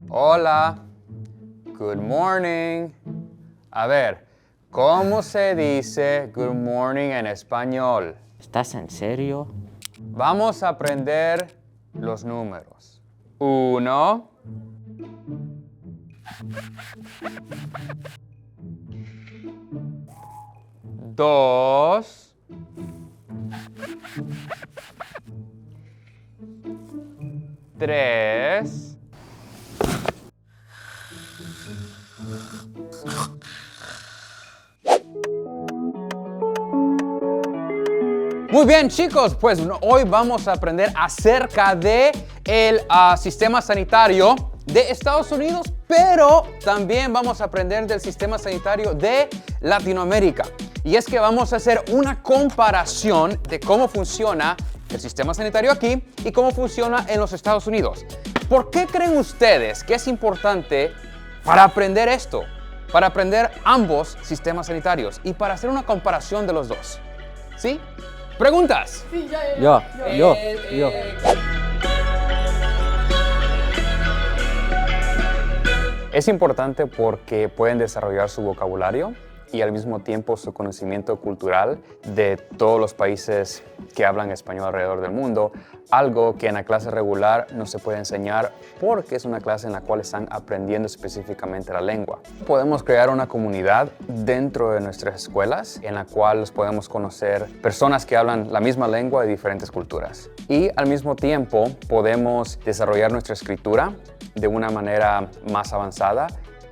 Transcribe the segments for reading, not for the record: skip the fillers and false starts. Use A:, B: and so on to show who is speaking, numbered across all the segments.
A: Hola. Good morning. A ver, ¿cómo se dice good morning en español?
B: ¿Estás en serio?
A: Vamos a aprender los números. 1, 2, 3, 4. Muy bien, chicos, pues hoy vamos a aprender acerca de el sistema sanitario de Estados Unidos, pero también vamos a aprender del sistema sanitario de Latinoamérica. Y es que vamos a hacer una comparación de cómo funciona el sistema sanitario aquí y cómo funciona en los Estados Unidos. ¿Por qué creen ustedes que es importante para aprender esto? Para aprender ambos sistemas sanitarios y para hacer una comparación de los dos. ¿Sí? ¿Preguntas?
C: Sí,
B: Yo.
A: Es importante porque pueden desarrollar su vocabulario y al mismo tiempo su conocimiento cultural de todos los países que hablan español alrededor del mundo, algo que en la clase regular no se puede enseñar porque es una clase en la cual están aprendiendo específicamente la lengua. Podemos crear una comunidad dentro de nuestras escuelas en la cual podemos conocer personas que hablan la misma lengua de diferentes culturas. Y al mismo tiempo podemos desarrollar nuestra escritura de una manera más avanzada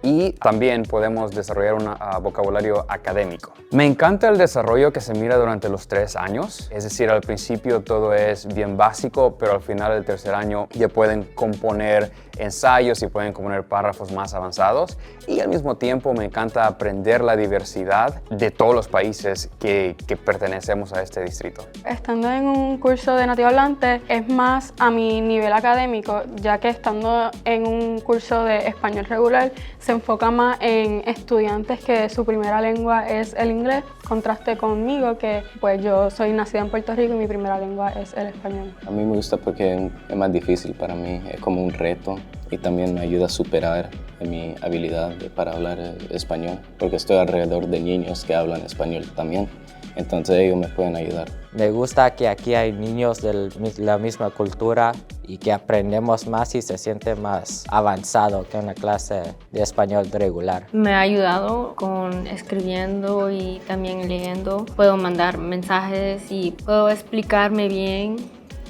A: y también podemos desarrollar un vocabulario académico. Me encanta el desarrollo que se mira durante los 3 años, es decir, al principio todo es bien básico, pero al final del tercer año ya pueden componer ensayos y pueden componer párrafos más avanzados y al mismo tiempo me encanta aprender la diversidad de todos los países que pertenecemos a este distrito.
C: Estando en un curso de nativo hablante es más a mi nivel académico, ya que estando en un curso de español regular se enfoca más en estudiantes que su primera lengua es el inglés, contraste conmigo que pues yo soy nacida en Puerto Rico y mi primera lengua es el español.
D: A mí me gusta porque es más difícil para mí, es como un reto y también me ayuda a superar mi habilidad para hablar español, porque estoy alrededor de niños que hablan español también, entonces ellos me pueden ayudar.
B: Me gusta que aquí hay niños de la misma cultura y que aprendemos más y se siente más avanzado que una clase de español regular.
E: Me ha ayudado con escribiendo y también leyendo. Puedo mandar mensajes y puedo explicarme bien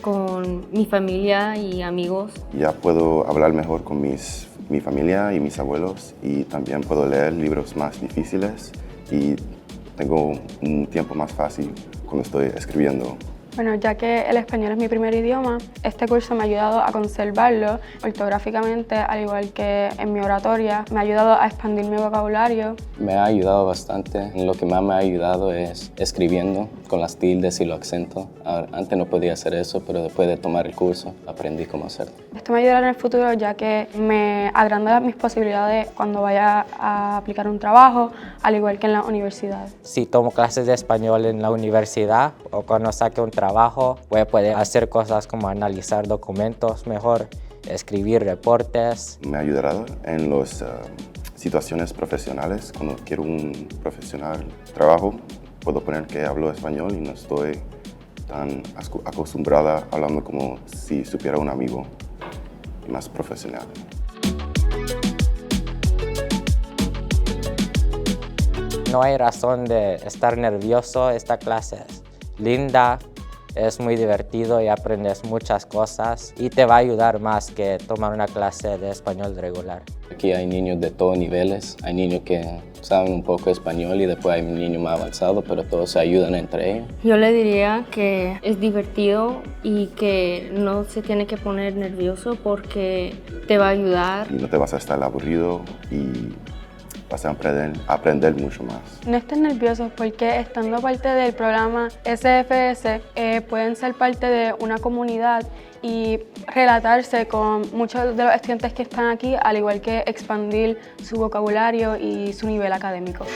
E: con mi familia y amigos.
F: Ya puedo hablar mejor con mi familia y mis abuelos y también puedo leer libros más difíciles y tengo un tiempo más fácil cuando estoy escribiendo.
C: Bueno, ya que el español es mi primer idioma, este curso me ha ayudado a conservarlo ortográficamente, al igual que en mi oratoria. Me ha ayudado a expandir mi vocabulario.
D: Me ha ayudado bastante. Lo que más me ha ayudado es escribiendo con las tildes y los acentos. Antes no podía hacer eso, pero después de tomar el curso aprendí cómo hacerlo.
C: Esto me ayudará en el futuro, ya que me agranda mis posibilidades cuando vaya a aplicar un trabajo, al igual que en la universidad.
B: Si tomo clases de español en la universidad o cuando saque un trabajo, voy a poder hacer cosas como analizar documentos mejor, escribir reportes.
F: Me ha ayudado en las situaciones profesionales. Cuando quiero un profesional trabajo, puedo poner que hablo español y no estoy tan acostumbrada hablando como si supiera un amigo más profesional.
B: No hay razón de estar nervioso. Esta clase es linda, es muy divertido y aprendes muchas cosas y te va a ayudar más que tomar una clase de español regular.
D: Aquí hay niños de todos niveles, hay niños que saben un poco español y después hay niños más avanzados, pero todos se ayudan entre ellos.
E: Yo le diría que es divertido y que no se tiene que poner nervioso porque te va a ayudar.
F: Y no te vas a estar aburrido y vas a aprender mucho más.
C: No estén nerviosos porque estando parte del programa SFS pueden ser parte de una comunidad y relatarse con muchos de los estudiantes que están aquí, al igual que expandir su vocabulario y su nivel académico.